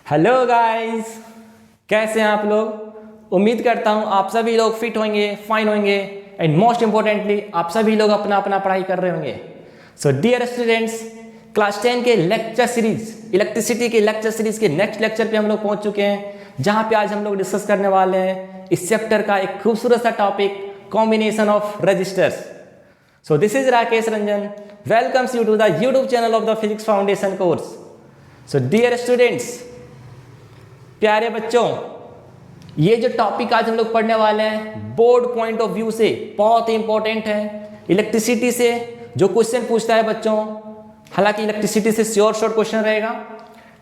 Hello guys, कैसे हैं आप लोग। उम्मीद करता हूं आप सभी लोग फिट होंगे, फाइन होंगे एंड मोस्ट इंपॉर्टेंटली आप सभी लोग अपना अपना पढ़ाई कर रहे होंगे। सो डियर स्टूडेंट्स, क्लास 10 के लेक्चर सीरीज इलेक्ट्रिसिटी के लेक्चर सीरीज के नेक्स्ट लेक्चर पे हम लोग पहुंच चुके हैं, जहां पे आज हम लोग डिस्कस करने वाले हैं इस चैप्टर का एक खूबसूरत सा topic, combination of resistors. So this is Rakesh Ranjan, welcomes you to the YouTube channel of the Physics Foundation course. So dear students, प्यारे बच्चों, ये जो टॉपिक आज हम लोग पढ़ने वाले हैं बोर्ड पॉइंट ऑफ व्यू से बहुत ही इंपॉर्टेंट है। इलेक्ट्रिसिटी से जो क्वेश्चन पूछता है बच्चों, हालांकि इलेक्ट्रिसिटी से श्योर शॉर्ट क्वेश्चन रहेगा,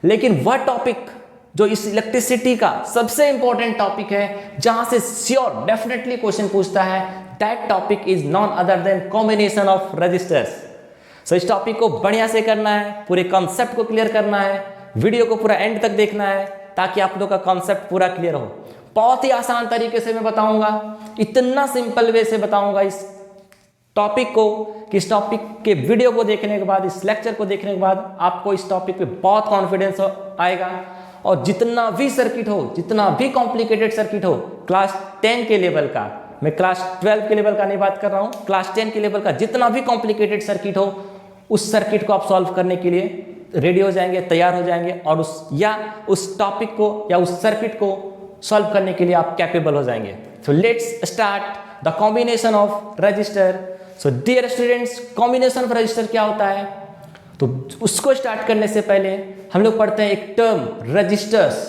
लेकिन वह टॉपिक जो इस इलेक्ट्रिसिटी का सबसे इंपॉर्टेंट टॉपिक है, जहां से श्योर डेफिनेटली क्वेश्चन पूछता है, that topic is none other than combination of resistors. So इस टॉपिक को बढ़िया से करना है, पूरे कॉन्सेप्ट को क्लियर करना है, वीडियो को पूरा एंड तक देखना है ताकि आप लोग का कॉन्सेप्ट पूरा क्लियर हो। बहुत ही आसान तरीके से मैं बताऊंगा, इतना सिंपल वे से बताऊंगा इस टॉपिक को कि इस टॉपिक के वीडियो को देखने के बाद, इस लेक्चर को देखने के बाद आपको इस टॉपिक पे बहुत कॉन्फिडेंस आएगा और जितना भी सर्किट हो, जितना भी कॉम्प्लिकेटेड सर्किट हो, क्लास 10 के लेवल का, मैं क्लास 12 के लेवल का नहीं बात कर रहा हूं, क्लास 10 के लेवल का जितना भी कॉम्प्लिकेटेड सर्किट हो, उस सर्किट को आप सॉल्व करने के लिए रेडी हो जाएंगे, तैयार हो जाएंगे और उस टॉपिक को या उस सर्किट को सॉल्व करने के लिए आप कैपेबल हो जाएंगे। So let's start the combination of resistor. So dear students, combination of resistor क्या होता है, तो उसको स्टार्ट करने से पहले हम लोग पढ़ते हैं एक टर्म रेजिस्टर्स।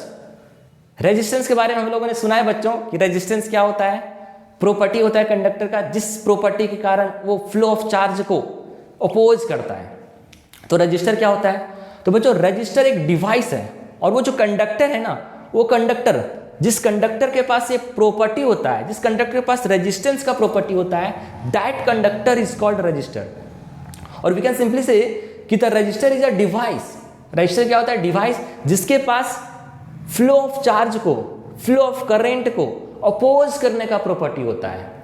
रेजिस्टेंस के बारे में हम लोगों ने सुना है बच्चों कि रेजिस्टेंस क्या होता है, प्रॉपर्टी होता है कंडक्टर का, जिस प्रॉपर्टी के कारण वो फ्लो ऑफ चार्ज को अपोज करता है। तो रजिस्टर क्या होता है, तो बच्चों रजिस्टर एक डिवाइस है और वो जो कंडक्टर है ना, वो कंडक्टर, जिस कंडक्टर के पास ये प्रॉपर्टी होता है, जिस कंडक्टर के पास रेजिस्टेंस का प्रॉपर्टी होता है, that conductor is called register. और वी कैन सिंपली से कि the resistor is a device. Register क्या होता है, डिवाइस जिसके पास फ्लो ऑफ चार्ज को, फ्लो ऑफ करंट को अपोज करने का प्रॉपर्टी होता है।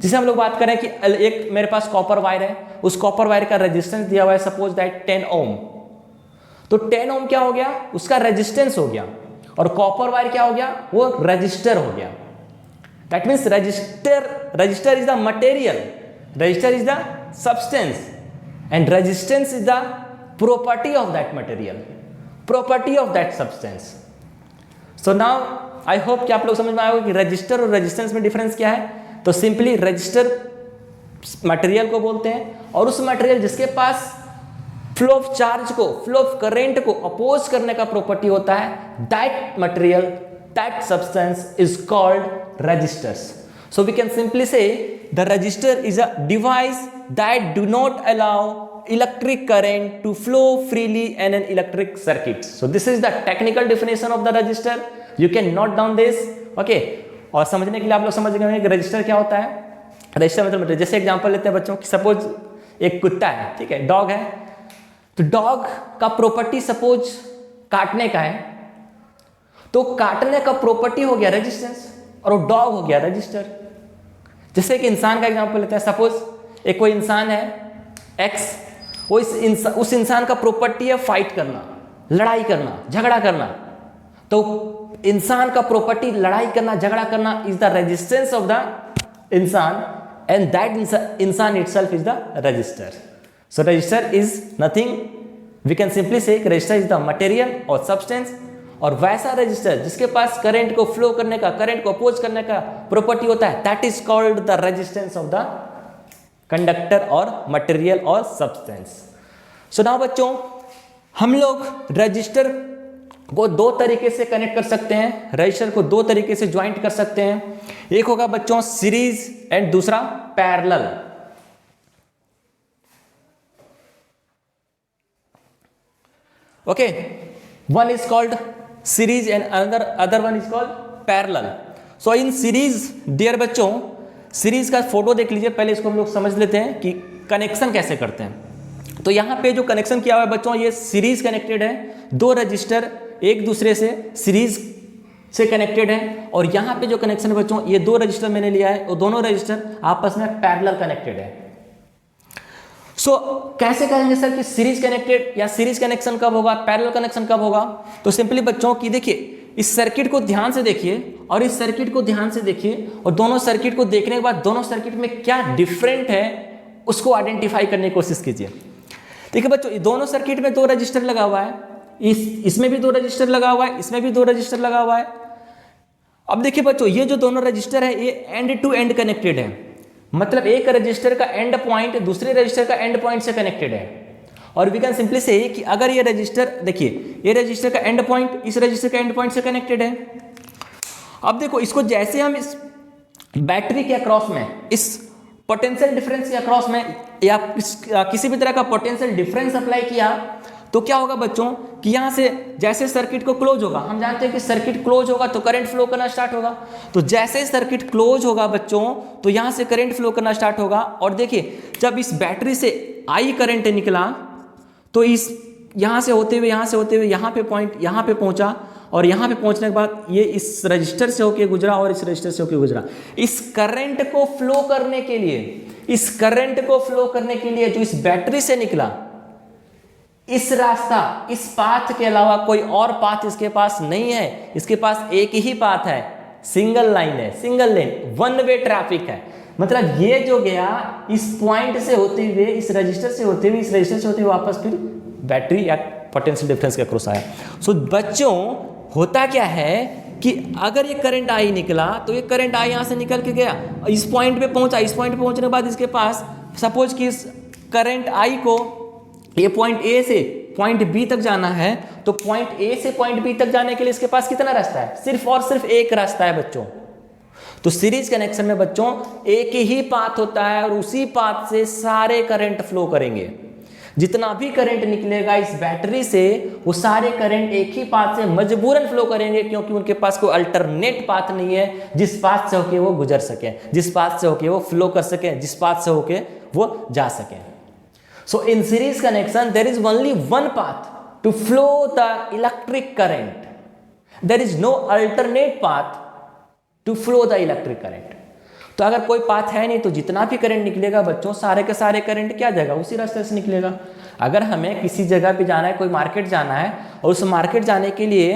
जिसे हम लोग बात करें कि एक मेरे पास कॉपर वायर है, उस कॉपर वायर का रेजिस्टेंस दिया हुआ है सपोज दैट 10 ओम। तो 10 ओम क्या हो गया, उसका रेजिस्टेंस हो गया, और कॉपर वायर क्या हो गया, वो रजिस्टर हो गया। That means register is the material, register is the substance and resistance is the property of that material, property of that substance. So now I hope कि आप लोग समझ में आएगा कि रजिस्टर और रेजिस्टेंस में डिफरेंस क्या है। तो सिंपली रजिस्टर मटेरियल को बोलते हैं, और उस मटेरियल जिसके पास फ्लो ऑफ चार्ज को, फ्लो ऑफ करंट को अपोज करने का प्रॉपर्टी होता है, that material, that substance is called resistors. So we can simply say the resistor is a device that do not allow electric current to flow freely in an electric circuit. So this is the technical definition of the register. You can note down this, okay? और समझने के लिए आप लोग समझ गए कि register क्या होता है। रजिस्टर मतलब जैसे एग्जांपल लेते हैं बच्चों कि सपोज एक कुत्ता है, ठीक है, डॉग है, तो डॉग का प्रॉपर्टी सपोज काटने का है, तो काटने का प्रॉपर्टी हो गया रेजिस्टेंस और वो डॉग हो गया रजिस्टर। जैसे एक इंसान का एग्जांपल लेते हैं, सपोज एक कोई इंसान है एक्स, वो उस इंसान का प्रॉपर्टी है फाइट करना, लड़ाई करना, झगड़ा करना। तो इंसान का प्रॉपर्टी लड़ाई करना, झगड़ा करना is the resistance of the इंसान एंड दैट इंसान itself is the resistor. So resistor is nothing, we can simply say resistor is the material और सब्सटेंस, और वैसा रजिस्टर जिसके पास करंट को फ्लो करने का, करंट को अपोज करने का प्रॉपर्टी होता है, that is called the resistance of the conductor और मटेरियल और सब्सटेंस। सो नाउ बच्चों, हम लोग रजिस्टर को दो तरीके से कनेक्ट कर सकते हैं, रजिस्टर को दो तरीके से ज्वाइंट कर सकते हैं। एक होगा बच्चों सीरीज एंड दूसरा parallel. Okay, one is called series and other one is called parallel. So in series dear बच्चों, सीरीज का फोटो देख लीजिए, पहले इसको हम लोग समझ लेते हैं कि कनेक्शन कैसे करते हैं। तो यहाँ पे जो कनेक्शन किया हुआ है बच्चों, ये सीरीज कनेक्टेड है, दो रजिस्टर एक दूसरे से सीरीज से कनेक्टेड है, और यहाँ पे जो कनेक्शन है बच्चों, ये दो रजिस्टर मैंने लिया है और दोनों रजिस्टर आपस में पैरेलल कनेक्टेड है। कैसे करेंगे सर कि सीरीज कनेक्टेड या सीरीज कनेक्शन कब होगा, पैरेलल कनेक्शन कब होगा? तो सिंपली बच्चों की देखिए, इस सर्किट को ध्यान से देखिए और इस सर्किट को ध्यान से देखिए, और दोनों सर्किट को देखने के बाद दोनों सर्किट में क्या डिफरेंट है उसको आइडेंटिफाई करने की कोशिश कीजिए। देखिए बच्चों, दोनों सर्किट में 2 रजिस्टर लगा हुआ है, इसमें भी 2 रजिस्टर लगा हुआ है, इसमें भी 2 रजिस्टर लगा हुआ है। अब देखिए बच्चों, ये जो दोनों रजिस्टर है ये एंड टू एंड कनेक्टेड है, मतलब एक रजिस्टर का एंड पॉइंट दूसरे रजिस्टर का एंड पॉइंट से कनेक्टेड है। और वी कैन सिंपली से कि अगर ये रजिस्टर, देखिए ये रजिस्टर का एंड पॉइंट इस रजिस्टर का एंड पॉइंट से कनेक्टेड है। अब देखो इसको जैसे हम इस बैटरी के अक्रॉस में, इस पोटेंशियल डिफरेंस के अक्रॉस में या किसी भी तरह का पोटेंशियल डिफरेंस अप्लाई किया तो क्या होगा बच्चों कि यहां से जैसे सर्किट को क्लोज होगा, हम जानते हैं कि सर्किट क्लोज होगा तो करंट फ्लो करना स्टार्ट होगा, तो जैसे सर्किट क्लोज होगा बच्चों तो यहां से करंट फ्लो करना स्टार्ट होगा। और देखिए जब इस बैटरी से आई करंट निकला तो इस यहां से होते हुए यहां पे पॉइंट यहां पे पहुंचा, और यहां पे पहुंचने के बाद ये इस रजिस्टर से होके गुजरा और इस रजिस्टर से होके गुजरा। इस करंट को फ्लो करने के लिए जो इस बैटरी से निकला, इस रास्ता, इस पाथ के अलावा कोई और पाथ इसके पास नहीं है, इसके पास एक ही पाथ है, सिंगल लाइन है, single lane, one way traffic है। मतलब ये जो गया इस पॉइंट से होते हुए, इस रजिस्टर से होते हुए, इस रजिस्टर से होते हुए वापस फिर बैटरी या पोटेंशियल डिफरेंस के क्रॉस आया। सो बच्चों होता क्या है कि अगर ये करंट आई निकला तो ये करंट आई यहाँ से निकल के गया, इस पॉइंट पे पहुंचा, इस पॉइंट पे पहुंचने के बाद इसके पास सपोज कि इस करंट आई को ये पॉइंट ए से पॉइंट बी तक जाना है, तो पॉइंट ए से पॉइंट बी तक जाने के लिए इसके पास कितना रास्ता है? सिर्फ और सिर्फ एक रास्ता है बच्चों। तो सीरीज कनेक्शन में बच्चों एक ही पाथ होता है और उसी पाथ से सारे करंट फ्लो करेंगे। जितना भी करंट निकलेगा इस बैटरी से वो सारे करंट एक ही पाथ से मजबूरन फ्लो करेंगे, क्योंकि उनके पास कोई अल्टरनेट पाथ नहीं है जिस पाथ से होके वो गुजर सके, जिस पाथ से होके वो फ्लो कर सके, जिस पाथ से होके वो जा सके। So in series connection, there is only one path to flow the electric current. There is no alternate path to flow the electric current. तो अगर कोई पाथ है नहीं तो जितना भी करंट निकलेगा बच्चों, सारे के सारे करंट क्या जाएगा? उसी रास्ते से निकलेगा। अगर हमें किसी जगह पे जाना है, कोई मार्केट जाना है, और उस मार्केट जाने के लिए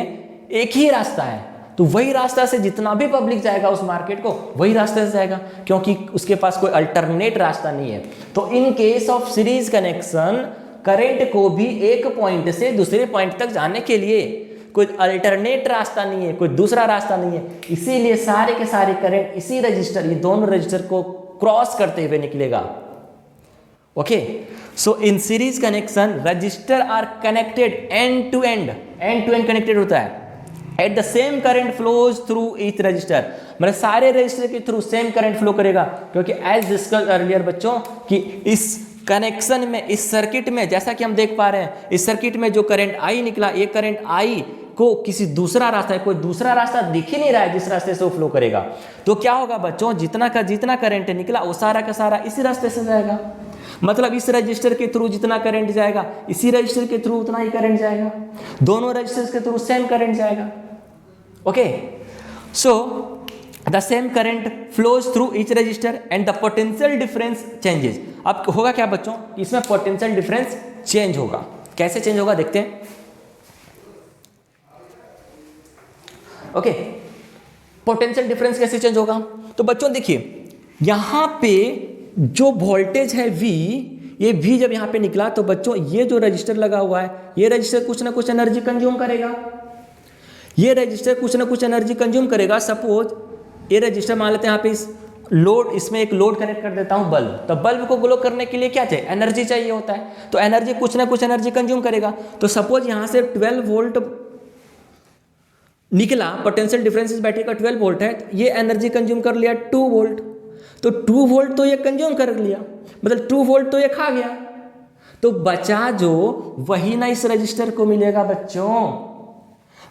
एक ही रास्ता है, तो वही रास्ता से जितना भी पब्लिक जाएगा उस मार्केट को, वही रास्ते से जाएगा, क्योंकि उसके पास कोई अल्टरनेट रास्ता नहीं है। तो in case of series connection, current को भी एक पॉइंट से दूसरे पॉइंट तक जाने के लिए कोई अल्टरनेट रास्ता नहीं है, कोई दूसरा रास्ता नहीं है, इसीलिए सारे के सारे करंट इसी रजिस्टर, ये दोनों रजिस्टर को क्रॉस करते हुए निकलेगा। Okay, so in series connection resistor are connected end to end connected होता है। At the same current flows through each resistor, मतलब सारे रजिस्टर के थ्रू सेम करंट फ्लो करेगा, क्योंकि एज डिस्कस अर्लियर बच्चों कि इस कनेक्शन में, इस सर्किट में, जैसा कि हम देख पा रहे हैं, इस सर्किट में जो करंट आई निकला, ये करंट आई को किसी दूसरा रास्ता है, कोई दूसरा रास्ता दिख ही नहीं रहा है जिस रास्ते से वो फ्लो करेगा। तो क्या होगा बच्चों, जितना का जितना करंट निकला वो सारा का सारा इसी रास्ते से जाएगा। मतलब इस रजिस्टर के थ्रू जितना करंट जाएगा, इसी रजिस्टर के थ्रू उतना ही करंट जाएगा, दोनों रजिस्टर्स के थ्रू सेम करंट जाएगा। Okay, so the same current flows through each register and the potential difference changes. अब होगा क्या बच्चों, इसमें पोटेंशियल डिफरेंस चेंज होगा। कैसे चेंज होगा देखते हैं। ओके, पोटेंशियल डिफरेंस कैसे चेंज होगा? तो बच्चों देखिए, यहां पे जो वोल्टेज है V, ये V जब यहां पे निकला तो बच्चों ये जो रजिस्टर लगा हुआ है, ये रजिस्टर कुछ ना कुछ एनर्जी कंज्यूम करेगा, ये रजिस्टर कुछ ना कुछ एनर्जी कंज्यूम करेगा। सपोज ये रजिस्टर मान लेते हैं यहाँ पे इस लोड, इसमें एक लोड कनेक्ट कर देता हूँ बल्ब, तो बल्ब को ग्लो करने के लिए क्या चाहिए? एनर्जी चाहिए होता है, तो एनर्जी कुछ ना कुछ एनर्जी कंज्यूम करेगा। तो सपोज यहाँ से 12 वोल्ट निकला, पोटेंशियल डिफरेंस इस बैटरी का 12 वोल्ट है, तो ये एनर्जी कंज्यूम कर लिया 2 वोल्ट, तो 2 वोल्ट तो ये कंज्यूम कर लिया, मतलब 2 वोल्ट तो ये खा गया, तो बचा जो वही ना इस रजिस्टर को मिलेगा बच्चों।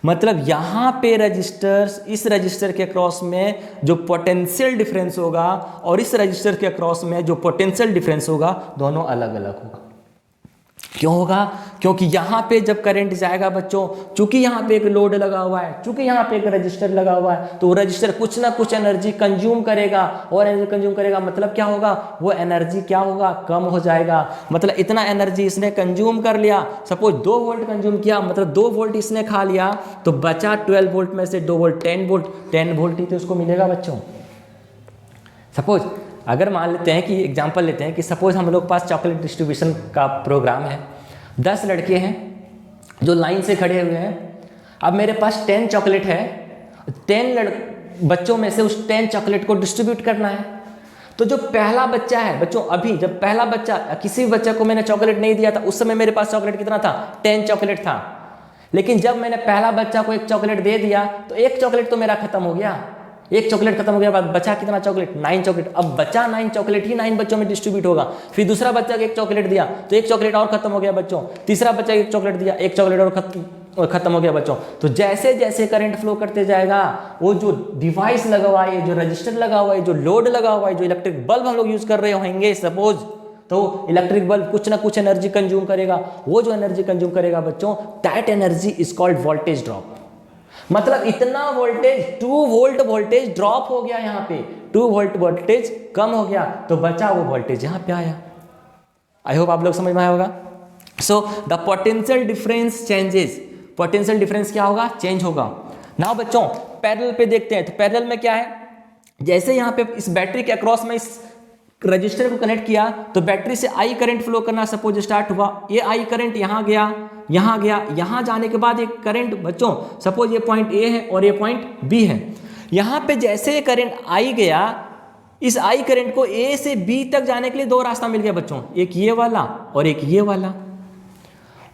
मतलब यहां पे रजिस्टर्स, इस रजिस्टर के क्रॉस में जो पोटेंशियल डिफरेंस होगा और इस रजिस्टर के क्रॉस में जो पोटेंशियल डिफरेंस होगा, दोनों अलग अलग होगा। क्यों होगा? क्योंकि यहाँ पे जब करंट जाएगा बच्चों, चूंकि यहाँ पे एक लोड लगा हुआ है, चूंकि यहाँ पे एक रजिस्टर लगा हुआ है, तो रजिस्टर कुछ ना कुछ एनर्जी कंज्यूम करेगा, और एनर्जी कंज्यूम करेगा मतलब क्या होगा? वो एनर्जी क्या होगा? कम हो जाएगा। मतलब इतना एनर्जी इसने कंज्यूम कर लिया, सपोज 2 वोल्ट कंज्यूम किया, मतलब 2 वोल्ट इसने खा लिया, तो बचा 12 वोल्ट में से 2 वोल्ट 10 वोल्ट, 10 वोल्ट ही तो उसको मिलेगा बच्चों। सपोज अगर मान लेते हैं कि एग्जांपल लेते हैं कि सपोज हम लोग पास चॉकलेट डिस्ट्रीब्यूशन का प्रोग्राम है, 10 लड़के हैं जो लाइन से खड़े हुए हैं। अब मेरे पास 10 चॉकलेट है, 10 बच्चों में से उस 10 चॉकलेट को डिस्ट्रीब्यूट करना है। तो जो पहला बच्चा है बच्चों, अभी जब पहला बच्चा, किसी भी बच्चे को मैंने चॉकलेट नहीं दिया था, उस समय मेरे पास चॉकलेट कितना था? 10 चॉकलेट था। लेकिन जब मैंने पहला बच्चा को 1 चॉकलेट दे दिया तो 1 चॉकलेट तो मेरा खत्म हो गया, 1 चॉकलेट खत्म हो गया, बाद बचा कितना चॉकलेट? 9 चॉकलेट। अब बचा 9 चॉकलेट ही 9 बच्चों में डिस्ट्रीब्यूट होगा। फिर दूसरा बच्चा को 1 चॉकलेट दिया तो 1 चॉकलेट और खत्म हो गया बच्चों। तीसरा बच्चा 1 चॉकलेट दिया, 1 चॉकलेट और खत्म हो गया बच्चों। तो जैसे जैसे करंट फ्लो करते जाएगा, वो जो डिवाइस लगा हुआ है, जो रजिस्टर लगा हुआ है, जो लोड लगा हुआ है, जो इलेक्ट्रिक बल्ब हम लोग यूज कर रहे होंगे सपोज, तो इलेक्ट्रिक बल्ब कुछ ना कुछ एनर्जी कंज्यूम करेगा। वो जो एनर्जी कंज्यूम करेगा बच्चों, that energy is called voltage drop. मतलब इतना वोल्टेज 2 वोल्ट वोल्टेज ड्रॉप हो गया, यहाँ पे 2 वोल्ट वोल्टेज कम हो गया, तो बचा वो वोल्टेज यहाँ पे आया। आई होप आप लोग समझ में आया होगा। So the potential difference changes, potential difference क्या होगा? चेंज होगा। नाउ बच्चों पैरेलल पे देखते हैं, तो पैरेलल में क्या है? जैसे यहाँ पे इस बैटरी के अक्रॉस में इस रजिस्टर को कनेक्ट किया, तो बैटरी से आई करंट फ्लो करना सपोज स्टार्ट हुआ। ये आई करंट यहाँ गया, यहाँ गया, यहाँ जाने के बाद एक करंट बच्चों, सपोज ये पॉइंट ए है और ये पॉइंट बी है। यहाँ पे जैसे ये करंट आई गया, इस आई करंट को ए से बी तक जाने के लिए 2 रास्ता मिल गया बच्चों, एक ये वाला और एक ये वाला।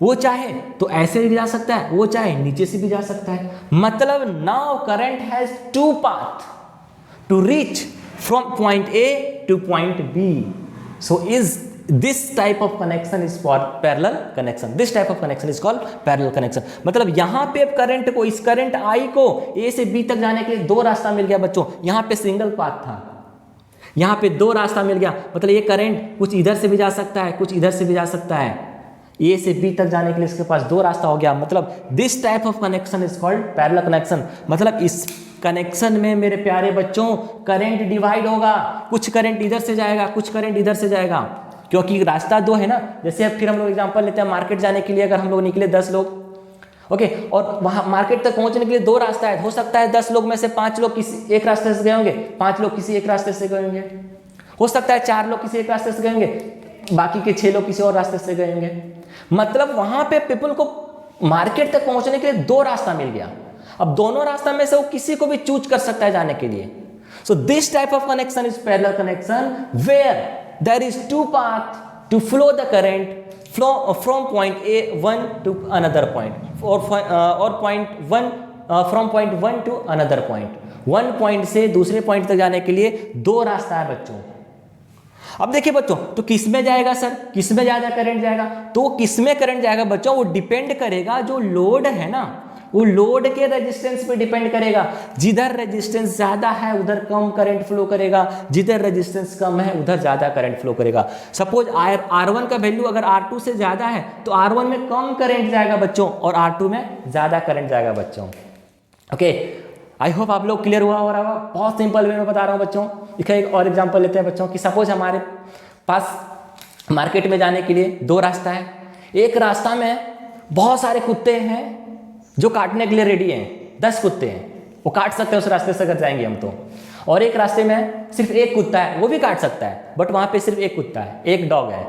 वो चाहे तो ऐसे भी जा सकता है, वो चाहे नीचे से भी जा सकता है। मतलब now current has 2 path to reach from point A to point B. So this type of connection is for parallel connection. This type of connection is called parallel connection. मतलब यहाँ पे करंट को, इस करंट I को A से B तक जाने के लिए 2 रास्ता मिल गया बच्चों। यहाँ पे सिंगल पाथ था, यहाँ पे 2 रास्ता मिल गया। मतलब ये करंट कुछ इधर से भी जा सकता है, कुछ इधर से भी जा सकता है। A से B तक जाने के लिए इसके पास 2 रास्ता हो गया। मतलब this type of connection is called parallel connection. मतलब इस कनेक्शन में मेरे प्यारे बच्चों करंट डिवाइड होगा, कुछ करंट इधर से जाएगा, कुछ करंट इधर से जाएगा, क्योंकि रास्ता 2 है ना। जैसे अब फिर हम लोग एग्जांपल लेते हैं, मार्केट जाने के लिए अगर हम लोग निकले 10 लोग, ओके, और वहां मार्केट तक पहुंचने के लिए 2 रास्ता है। हो सकता है 10 लोग में से 5 लोग किसी एक रास्ते से गए होंगे, 5 लोग किसी एक रास्ते से गए होंगे। हो सकता है 4 लोग किसी एक रास्ते से गए होंगे, बाकी के 6 लोग किसी और रास्ते से गए होंगे। मतलब वहां पे पीपल को मार्केट तक पहुंचने के लिए 2 रास्ता मिल गया। अब दोनों रास्ता में से वो किसी को भी चूज कर सकता है जाने के लिए। So this type of connection is parallel connection where there is 2 path to flow the current from point A1 to another point, और point 1 from point 1 to another point. 1 point से दूसरे पॉइंट तक जाने के लिए 2 रास्ता है बच्चों। अब देखिए बच्चों, तो किस में जाएगा सर, किस में ज्यादा करंट जाएगा? तो किस में करंट जाएगा बच्चों, वो डिपेंड करेगा, जो लोड है ना, वो लोड के रेजिस्टेंस पे डिपेंड करेगा। जिधर रेजिस्टेंस ज्यादा है उधर कम करंट फ्लो करेगा, जिधर रेजिस्टेंस कम है उधर ज्यादा करंट फ्लो करेगा। सपोज R1 का वैल्यू अगर R2 से ज्यादा है तो R1 में कम करंट जाएगा बच्चों, और R2 में ज्यादा करंट जाएगा बच्चों। ओके, आई होप आप लोग क्लियर हुआ हो रहा होगा। बहुत सिंपल वे में बता रहा हूँ बच्चों। इसका एक और एग्जाम्पल लेते हैं बच्चों कि सपोज हमारे पास मार्केट में जाने के लिए 2 रास्ता है। एक रास्ता में बहुत सारे कुत्ते हैं जो काटने के लिए रेडी हैं, 10 कुत्ते हैं, वो काट सकते हैं उस रास्ते से अगर जाएंगे हम तो। और एक रास्ते में सिर्फ 1 कुत्ता है, वो भी काट सकता है, बट वहाँ पे सिर्फ 1 कुत्ता है, 1 डॉग है।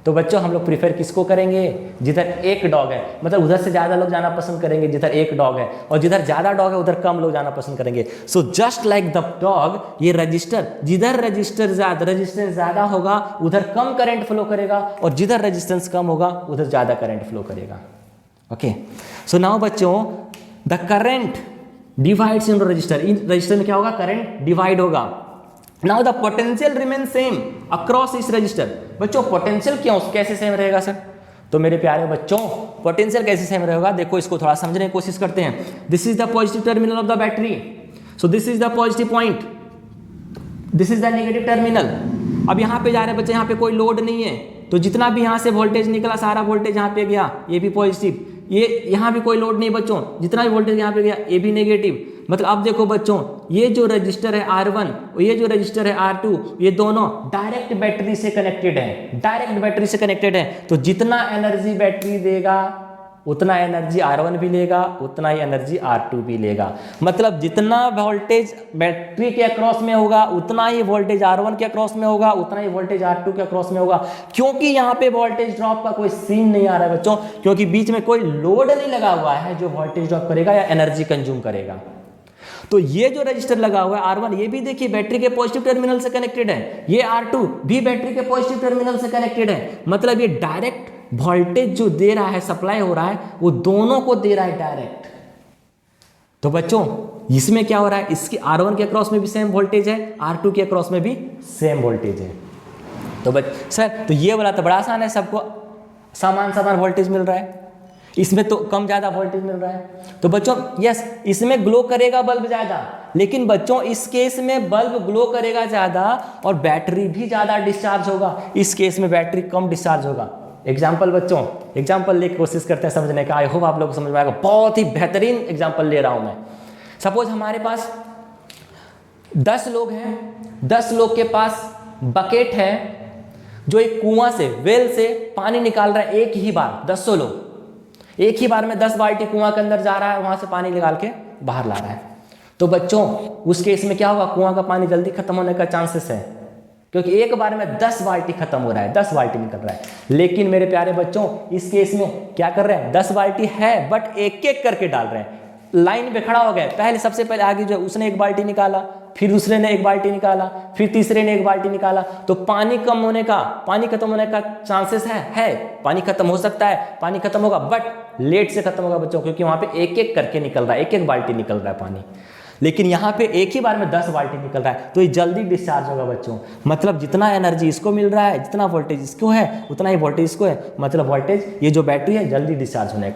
तो बच्चों हम लोग प्रीफर किसको करेंगे? जिधर 1 डॉग है, मतलब उधर से ज़्यादा लोग जाना पसंद करेंगे जिधर 1 डॉग है, और जिधर ज़्यादा डॉग है उधर कम लोग जाना पसंद करेंगे। So just like the dog, ये रजिस्टर, जिधर रेजिस्टेंस ज़्यादा होगा उधर कम करंट फ्लो करेगा, और जिधर रेजिस्टेंस कम होगा उधर ज़्यादा करंट फ्लो करेगा। ओके, सो नाउ बच्चों the current divides in register. In register में क्या होगा? करंट डिवाइड होगा। Now the potential remain same across इस रजिस्टर। बच्चों पोटेंशियल क्यों, कैसे सेम रहेगा सर? तो मेरे प्यारे बच्चों पोटेंशियल कैसे सेम रहेगा, देखो इसको थोड़ा समझने की कोशिश करते हैं। This is the positive terminal of the battery, so this is the positive point, this is the negative terminal. अब यहाँ पे जा रहे हैं बच्चे, यहाँ पे कोई लोड नहीं है, तो जितना भी यहाँ से वोल्टेज निकला सारा वोल्टेज यहाँ पे गया, ये भी पॉजिटिव, ये यहाँ भी कोई लोड नहीं बच्चों, जितना भी वोल्टेज यहाँ पे गया ये भी नेगेटिव। मतलब अब देखो बच्चों, ये जो रजिस्टर है R1 और ये जो रजिस्टर है R2, ये दोनों डायरेक्ट बैटरी से कनेक्टेड है, डायरेक्ट बैटरी से कनेक्टेड है। तो जितना एनर्जी बैटरी देगा उतना एनर्जी R1 भी लेगा, उतना ही एनर्जी R2 भी लेगा। मतलब जितना वोल्टेज बैटरी के अक्रॉस में होगा उतना ही वोल्टेज R1 के अक्रॉस में होगा, उतना ही वोल्टेज R2 के अक्रॉस में होगा। क्योंकि यहाँ पे वोल्टेज ड्रॉप का कोई सीन नहीं आ रहा है बच्चों, क्योंकि बीच में कोई लोड नहीं लगा हुआ है जो वोल्टेज ड्रॉप करेगा या एनर्जी कंज्यूम करेगा। तो ये जो रजिस्टर लगा हुआ है R1, ये भी देखिए बैटरी के पॉजिटिव टर्मिनल से कनेक्टेड है, ये R2 भी बैटरी के पॉजिटिव टर्मिनल से कनेक्टेड है। मतलब ये डायरेक्ट वोल्टेज जो दे रहा है, सप्लाई हो रहा है, वो दोनों को दे रहा है डायरेक्ट। तो बच्चों इसमें क्या हो रहा है, इसके R1 के अक्रॉस में भी सेम वोल्टेज है, R2 के अक्रॉस में भी सेम वोल्टेज है। तो सर तो ये वाला तो बड़ा आसान है, सबको समान वोल्टेज मिल रहा है, इसमें तो कम ज़्यादा वोल्टेज मिल रहा है। तो बच्चों यस, इसमें ग्लो करेगा बल्ब ज़्यादा, लेकिन बच्चों इस केस में बल्ब ग्लो करेगा ज़्यादा और बैटरी भी ज़्यादा डिस्चार्ज होगा, इस केस में बैटरी कम डिस्चार्ज होगा। एग्जाम्पल बच्चों, एग्जाम्पल लेकर कोशिश करते हैं समझने का, आई होप आप लोगों को समझ में आएगा। बहुत ही बेहतरीन एग्जाम्पल ले रहा हूँ मैं। सपोज हमारे पास 10 लोग हैं, 10 लोग के पास बकेट है जो एक कुआं से, वेल से पानी निकाल रहा है एक ही बार। 10 लोग एक ही बार में 10 बाल्टी कुआं के अंदर जा रहा है, वहां से पानी निकाल के बाहर ला रहा है। तो बच्चों उस केस में क्या होगा, कुआं का पानी जल्दी खत्म होने का चांसेस है, क्योंकि एक बार में 10 बाल्टी खत्म हो रहा है, 10 बाल्टी निकल रहा है। लेकिन मेरे प्यारे बच्चों इस केस में क्या कर रहे हैं, 10 बाल्टी है बट एक एक करके डाल रहे हैं, लाइन पे खड़ा हो गए। पहले सबसे पहले आगे जो उसने एक बाल्टी निकाला, फिर दूसरे ने एक बाल्टी निकाला, फिर तीसरे ने एक बाल्टी निकाला। तो पानी खत्म होने का चांसेस है, पानी खत्म हो सकता है, पानी खत्म होगा बट लेट से खत्म होगा बच्चों, क्योंकि वहां पे एक एक करके निकल रहा है, एक एक बाल्टी निकल रहा है पानी। लेकिन यहाँ पे एक ही बार में 10 बाल्टी निकल रहा है, तो ये जल्दी डिस्चार्ज होगा बच्चों। मतलब जितना एनर्जी इसको मिल रहा है, जितना वोल्टेज इसको है, उतना ही वोल्टेज इसको है। मतलब वोल्टेज ये जो बैटरी है जल्दी डिस्चार्ज होने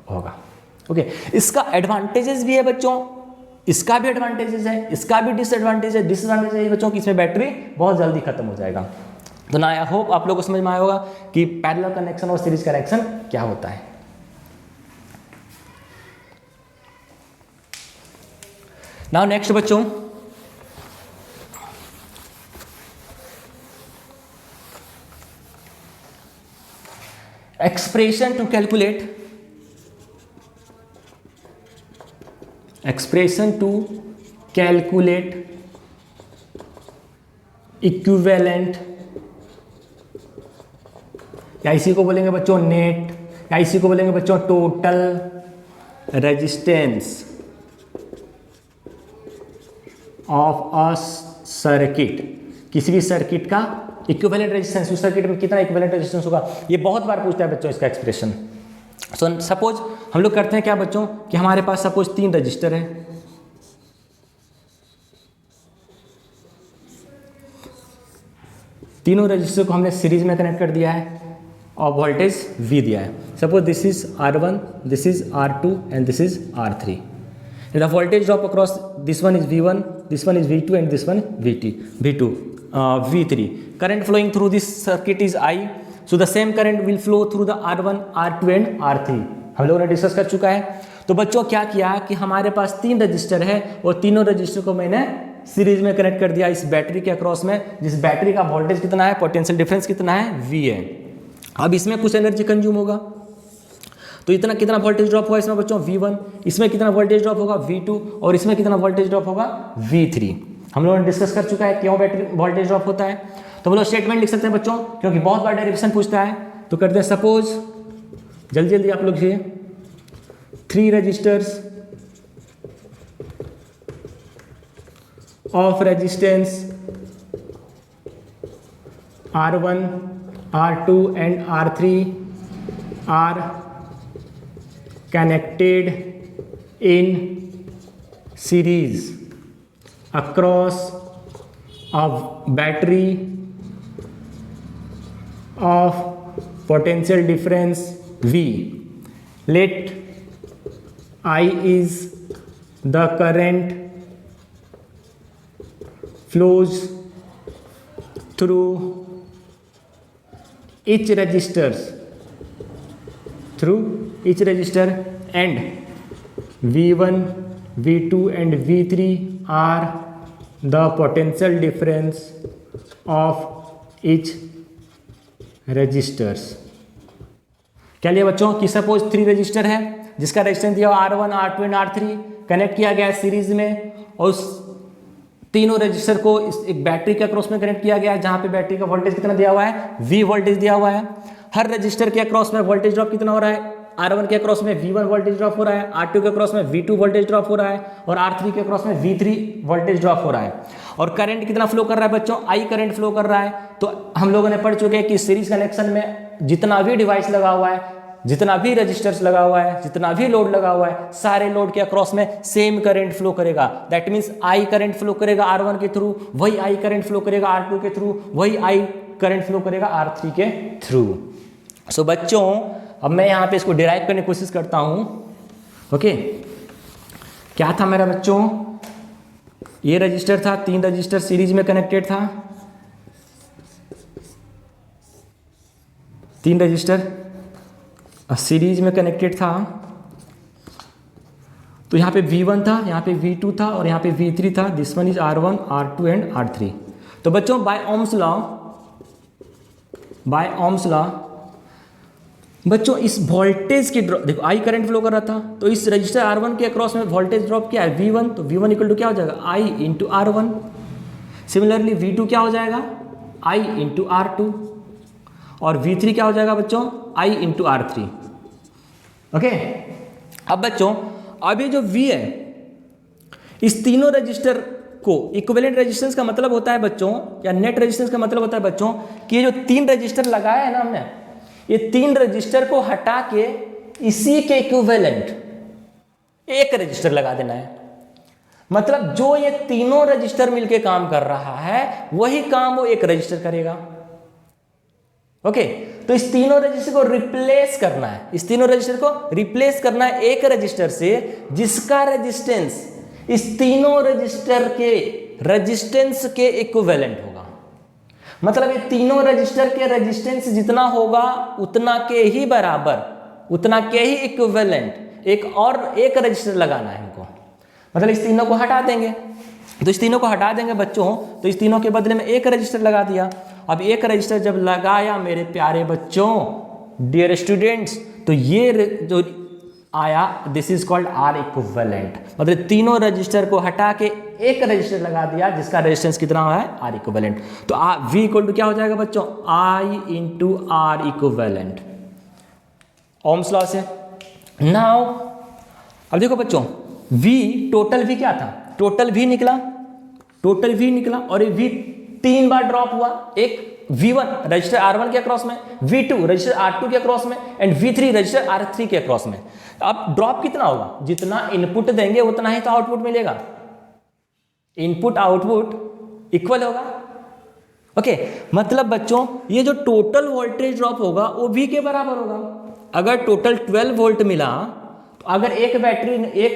होगा। ओके, इसका एडवांटेजेस भी है बच्चों, इसका भी एडवांटेजेस है, इसका भी डिसएडवांटेज है। डिसएडवांटेज है बच्चों कि इसमें बैटरी बहुत जल्दी खत्म हो जाएगा। तो ना आई होप आप लोगों को समझ में आया होगा कि पैरेलल कनेक्शन और सीरीज कनेक्शन क्या होता है। नाउ नेक्स्ट बच्चों, एक्सप्रेशन टू कैलकुलेट इक्विवेलेंट, या इसी को बोलेंगे बच्चों नेट, या इसी को बोलेंगे बच्चों total resistance of a circuit. किसी भी सर्किट का इक्विवेलेंट रेजिस्टेंस, उस सर्किट में कितना इक्विवेलेंट रेजिस्टेंस होगा, ये बहुत बार पूछता है बच्चों इसका एक्सप्रेशन। सो सपोज हम लोग करते हैं क्या बच्चों कि हमारे पास सपोज 3 रजिस्टर है, तीनों रजिस्टर को हमने सीरीज में कनेक्ट कर दिया है और वोल्टेज V दिया है। Suppose this is R1, this is R2 and this is R3। The voltage drop across this one is V1, this one is V2 and this one V2, V3। Current flowing through this circuit is I, so the same current will flow through the R1, R2 and R3। हम लोगों ने discuss कर चुका है। तो बच्चों क्या किया कि हमारे पास 3 रजिस्टर है और तीनों रजिस्टर को मैंने सीरीज में कनेक्ट कर दिया इस बैटरी के अक्रॉस में, जिस बैटरी का वोल्टेज कितना है, पोटेंशियल डिफरेंस कितना है, V है। अब इसमें कुछ एनर्जी कंज्यूम होगा, तो इतना कितना वोल्टेज ड्रॉप होगा इसमें बच्चों V1, इसमें कितना वोल्टेज ड्रॉप होगा V2 और इसमें कितना वोल्टेज ड्रॉप होगा V3। हम लोगों ने डिस्कस कर चुका है क्यों बैटरी वोल्टेज ड्रॉप होता है। तो हम लोग स्टेटमेंट लिख सकते हैं बच्चों, क्योंकि बहुत बार डेरिवेशन पूछता है। तो करते हैं सपोज, जल्दी जल्दी आप लोग ये 3 registers of resistance R1, R2 and R3 are connected in series across a battery of potential difference V. Let I is the current flows through each registers through each register, and V1, V2 and V3 are the potential difference of each registers. क्या लिया बच्चों कि suppose 3 register है जिसका resistance दिया R1, R2 and R3 connect किया गया है सीरीज में, और उस तीनों रजिस्टर को एक बैटरी के अक्रॉस में कनेक्ट किया गया है जहां पे बैटरी का वोल्टेज कितना दिया हुआ है, V वोल्टेज दिया हुआ है। हर रजिस्टर के अक्रॉस में वोल्टेज ड्रॉप कितना हो रहा है, R1 के अक्रॉस में V1 वोल्टेज ड्रॉप हो रहा है, R2 के अक्रॉस में V2 वोल्टेज ड्रॉप हो रहा है, और R3 के अक्रॉस में V3 वोल्टेज ड्रॉप हो रहा है। और करंट कितना फ्लो कर रहा है बच्चों, I करंट फ्लो कर रहा है। तो हम लोगों ने पढ़ चुके हैं कि सीरीज कनेक्शन में जितना भी डिवाइस लगा हुआ है, जितना भी रजिस्टर्स लगा हुआ है, जितना भी लोड लगा हुआ है, सारे लोड के अक्रॉस में सेम करंट फ्लो करेगा। That means I current flow करेगा R1 के थ्रू, वही I करंट फ्लो करेगा R2 के थ्रू, वही I करंट फ्लो करेगा R3 के थ्रू। सो बच्चों अब मैं यहाँ पे इसको डिराइव करने की कोशिश करता हूँ। ओके, क्या था मेरा बच्चों, ये रजिस्टर था, 3 रजिस्टर सीरीज में कनेक्टेड था, 3 रजिस्टर सीरीज में कनेक्टेड था। तो यहाँ पे V1 था, यहाँ पे V2 था और यहाँ पे V3 था। This one is R1, R2 and R3। तो बच्चों बाय ओम्स लॉ बच्चों इस वोल्टेज की ड्रॉप देखो, I करंट फ्लो कर रहा था, तो इस रजिस्टर R1 के अक्रॉस में वोल्टेज ड्रॉप क्या है, V1, तो V1 इक्वल टू क्या हो जाएगा, I into R1। Similarly V2 क्या हो जाएगा, I इंटू R2, और V3 क्या हो जाएगा बच्चों, I इंटू R3। ओके, अब बच्चों अब ये जो V है, इस तीनों रजिस्टर को इक्विवेलेंट रेजिस्टेंस का मतलब होता है बच्चों, या नेट रेजिस्टेंस का मतलब होता है बच्चों कि ये जो 3 रजिस्टर लगाया है ना हमने, ये 3 रजिस्टर को हटा के इसी के इक्विवेलेंट एक रजिस्टर लगा देना है। मतलब जो ये तीनों रजिस्टर मिलके काम कर रहा है वही काम वो एक रजिस्टर करेगा। ओके, तो इस तीनों रजिस्टर को रिप्लेस करना है, इस तीनों रजिस्टर को रिप्लेस करना है एक रजिस्टर से जिसका रेजिस्टेंस इस तीनों रजिस्टर के रेजिस्टेंस के इक्विवेलेंट होगा। मतलब ये तीनों रजिस्टर के रेजिस्टेंस जितना होगा उतना के ही बराबर, उतना के ही इक्विवेलेंट एक रजिस्टर लगाना है हमको। मतलब इस तीनों को हटा देंगे, तो इस तीनों को हटा देंगे बच्चों, तो इस तीनों के बदले में एक रजिस्टर लगा दिया। अब एक रजिस्टर जब लगाया मेरे प्यारे बच्चों, डियर स्टूडेंट्स, तो ये जो आया this is called R equivalent. मतलब तीनों रजिस्टर को हटा के एक रजिस्टर लगा दिया जिसका रेजिस्टेंस कितना है, R इक्विवेलेंट। तो V इक्वल टू क्या हो जाएगा बच्चों, I into R equivalent, Ohm's law से। नाउ अब देखो बच्चों, V टोटल V क्या था, टोटल V निकला, टोटल V निकला, और ये V 3 बार ड्रॉप हुआ। एक V1 रजिस्टर R1 के अक्रॉस में, V2 रजिस्टर R2 के अक्रॉस में, एंड V3 रजिस्टर R3 के अक्रॉस में। अब ड्रॉप कितना होगा, जितना इनपुट देंगे उतना ही तो आउटपुट मिलेगा, इनपुट आउटपुट इक्वल होगा। ओके, मतलब बच्चों ये जो टोटल वोल्टेज ड्रॉप होगा वो V के बराबर होगा। अगर टोटल 12 वोल्ट मिला, तो अगर एक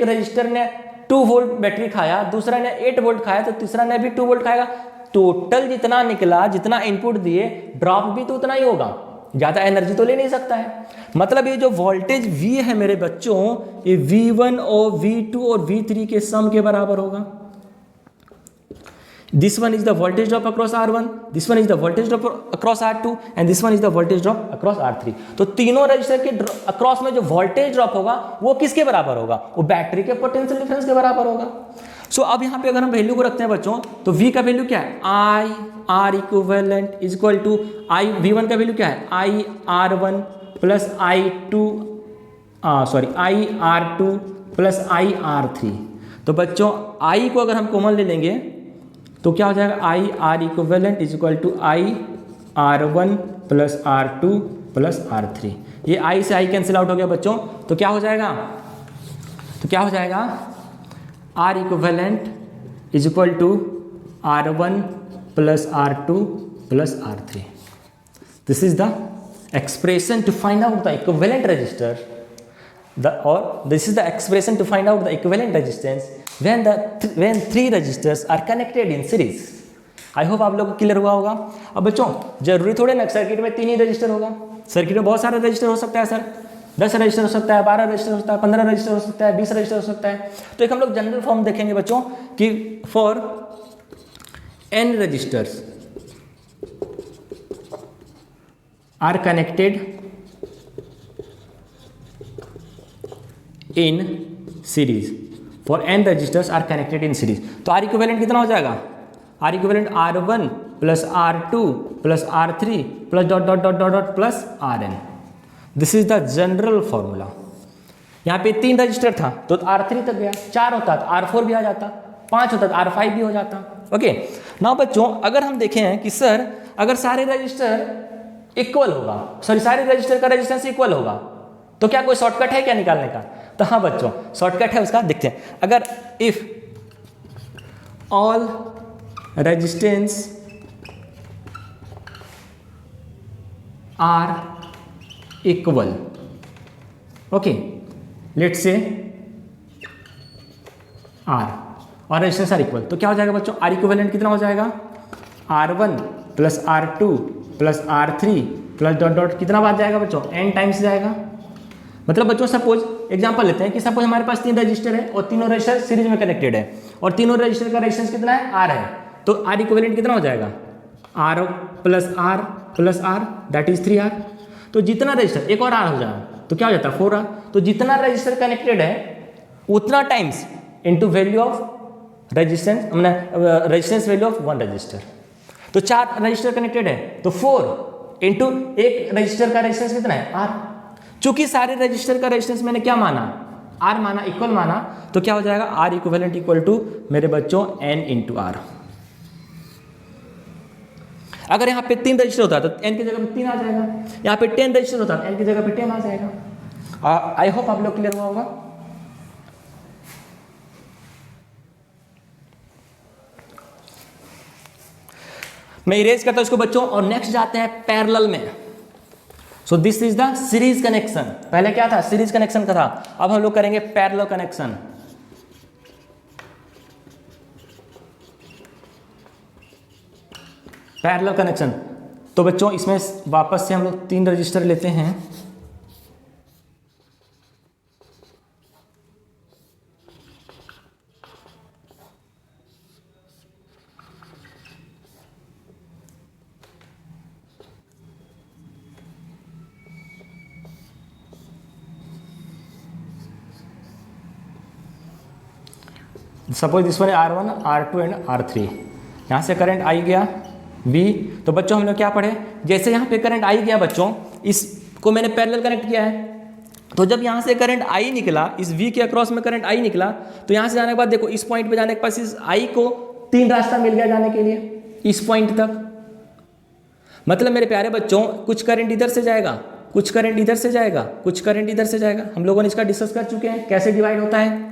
रजिस्टर ने 2 वोल्ट बैटरी खाया, दूसरा ने 8 वोल्ट खाया, तो तीसरा ने भी 2 वोल्ट खाएगा। टोटल जितना निकला, जितना इनपुट दिए, ड्रॉप भी तो उतना ही होगा, ज्यादा एनर्जी तो ले नहीं सकता है। मतलब ये जो वोल्टेज V है मेरे बच्चों, ये V1 और V2 और V3 के सम के बराबर होगा। This one is the voltage drop across R1, this one is the voltage drop across R2, and this one is the voltage drop across R3। तो तीनों रजिस्टर के अक्रॉस में जो वोल्टेज ड्रॉप होगा वो किसके बराबर होगा, वो बैटरी के पोटेंशियल डिफरेंस के बराबर होगा। सो अब यहाँ पे अगर हम वैल्यू को रखते हैं बच्चों, तो V का वैल्यू क्या है, I R equivalent is equal to V1 का वैल्यू क्या है, I R1 plus I R2 plus I R3। तो बच्चों I को अगर हम कॉमन ले लेंगे तो क्या हो जाएगा, I R equivalent is equal to I R1 plus R2 plus R3। ये I से I कैंसिल आउट हो गया बच्चों, तो क्या हो जाएगा, R equivalent is equal to R1 plus R2 plus R3। This is the expression to find out the equivalent resistor, this is the expression to find out the equivalent resistance when 3 resistors are connected in series। I hope आप लोग को clear हुआ होगा। अब बच्चों जरूरी थोड़े ना सर्किट में 3 ही रजिस्टर होगा, सर्किट में बहुत सारे रजिस्टर हो सकता है सर, 10 रजिस्टर हो सकता है, 12 रजिस्टर हो सकता है, 15 रजिस्टर हो सकता है, 20 रजिस्टर हो सकता है। तो एक हम लोग जनरल फॉर्म देखेंगे बच्चों कि for n resistors are connected in series, for n resistors are connected in series, तो आर इक्विवेलेंट कितना हो जाएगा, R equivalent R1 plus R2 plus R3 plus dot dot dot dot dot plus Rn। This is the general formula. यहाँ पे 3 register था तो R3 तक गया, 4 होता तो R4 भी आ जाता, 5 होता तो R5 भी हो जाता। ओके नाउ बच्चों अगर हम देखें कि सर अगर सारे रजिस्टर इक्वल होगा, सॉरी सारे रजिस्टर का रेजिस्टेंस इक्वल होगा तो क्या कोई शॉर्टकट है क्या निकालने का? तो हाँ बच्चों शॉर्टकट है उसका, देखते हैं। अगर if all resistance are equal, okay let's say R और रेजिस्टेंस आर इक्वल, तो क्या हो जाएगा बच्चों, आर इक्विवेलेंट कितना हो जाएगा, R1 plus R2 plus R3 plus dot dot कितना बात जाएगा बच्चों, n टाइम्स जाएगा। मतलब बच्चों सपोज एग्जांपल लेते हैं कि सपोज हमारे पास 3 रजिस्टर है और तीनों रजिस्टर सीरीज में कनेक्टेड है और तीनों रजिस्टर का रेजिस्टेंस कितना है, R है, तो R इक्विवेलेंट कितना हो जाएगा, R plus R that is 3R। तो जितना रजिस्टर एक और R हो जाएगा तो क्या हो जाता है 4R। तो जितना रजिस्टर कनेक्टेड है उतना times into value of resistance, resistance value of 1 register. तो 4 रजिस्टर कनेक्टेड है तो 4 इंटू एक रजिस्टर का रेजिस्टेंस कितना है, R। चूंकि सारे रजिस्टर का रेजिस्टेंस मैंने क्या माना, R माना, इक्वल माना, तो क्या हो जाएगा R इक्विवेलेंट इक्वल टू मेरे बच्चों n इंटू R। अगर यहाँ पे 3 रजिस्टर होता तो n की जगह पे 3 आ जाएगा, यहाँ पे 10 रजिस्टर होता तो n की जगह पे 10 आ जाएगा। आई होप आप लोग क्लियर हुआ होगा। मैं इरेज करता हूं इसको बच्चों और नेक्स्ट जाते हैं पैरेलल में। So this is the series connection. पहले क्या था, सीरीज कनेक्शन का था, अब हम लोग करेंगे पैरेलल कनेक्शन। पैरेलल कनेक्शन तो बच्चों इसमें वापस से हम लोग 3 रजिस्टर लेते हैं, सपोज दिस वन है R1 R2 एंड R3। यहाँ से करंट आई गया V, तो बच्चों हम लोग क्या पढ़े, जैसे यहाँ पे करंट आई गया बच्चों, इसको मैंने पैरेलल कनेक्ट किया है, तो जब यहाँ से करंट I निकला, इस V के अक्रॉस में करंट I निकला, तो यहाँ से जाने के बाद देखो इस पॉइंट पे जाने के पास इस I को 3 रास्ता मिल गया जाने के लिए इस पॉइंट तक। मतलब मेरे प्यारे बच्चों कुछ करंट इधर से जाएगा, कुछ करंट इधर से जाएगा, कुछ करंट इधर से जाएगा। हम लोगों ने इसका डिस्कस कर चुके हैं कैसे डिवाइड होता है।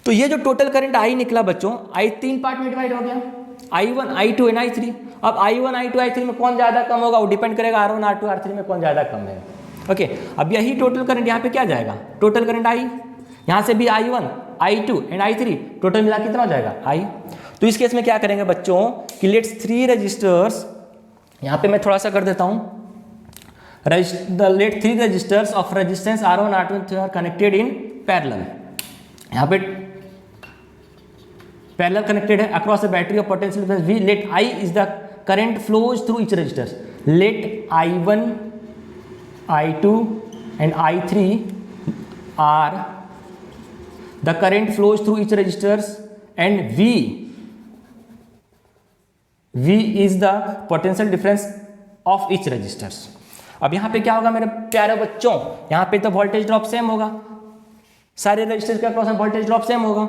तो ये जो टोटल करंट I निकला बच्चों, I 3 पार्ट में डिवाइड हो गया, I1 I2 एंड I3। अब I1 I2 I3 में कौन ज़्यादा कम होगा वो डिपेंड करेगा R1 R2 R3 में कौन ज़्यादा कम है। ओके अब यही टोटल करंट यहाँ पे क्या जाएगा, टोटल करंट I, यहाँ से भी I1 I2 and I3 total मिला कितना हो जाएगा I। तो इस केस में क्या करेंगे बच्चों कि लेट्स 3 रजिस्टर्स, यहाँ पे मैं थोड़ा सा कर देता हूँ, let 3 resistors of resistance R1 R2 are connected in parallel. यहाँ पे पैरेलल कनेक्टेड है across the battery of potential difference V। Let I is the current flows through each resistors. Let I1 I2 and I3 are the current flows through each resistors and V is the potential difference of each resistors. अब यहाँ पे क्या होगा मेरे प्यारे बच्चों, यहाँ पे तो वोल्टेज ड्रॉप सेम होगा, सारे रजिस्टर्स के अक्रॉस में वोल्टेज ड्रॉप सेम होगा।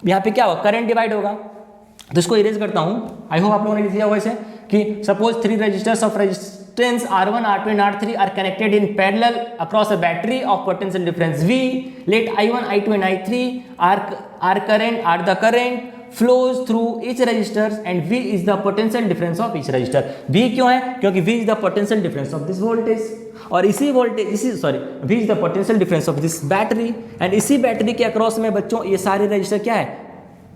यहाँ पे क्या होगा, करंट डिवाइड होगा। तो इसको इरेज करता हूँ, आई होप आप लोगों ने लिख दिया होगा इसे कि suppose 3 resistors of resistance R1 R2 and R3 are connected in parallel across a battery of potential difference V। Let I1 I2 and I3 are the current flows through each resistor and V is the potential difference of each resistor। V क्यों है, क्योंकि V is the potential difference of this voltage, और इसी voltage V is the potential difference of this battery, and इसी battery के across में बच्चों ये सारे रजिस्टर क्या है,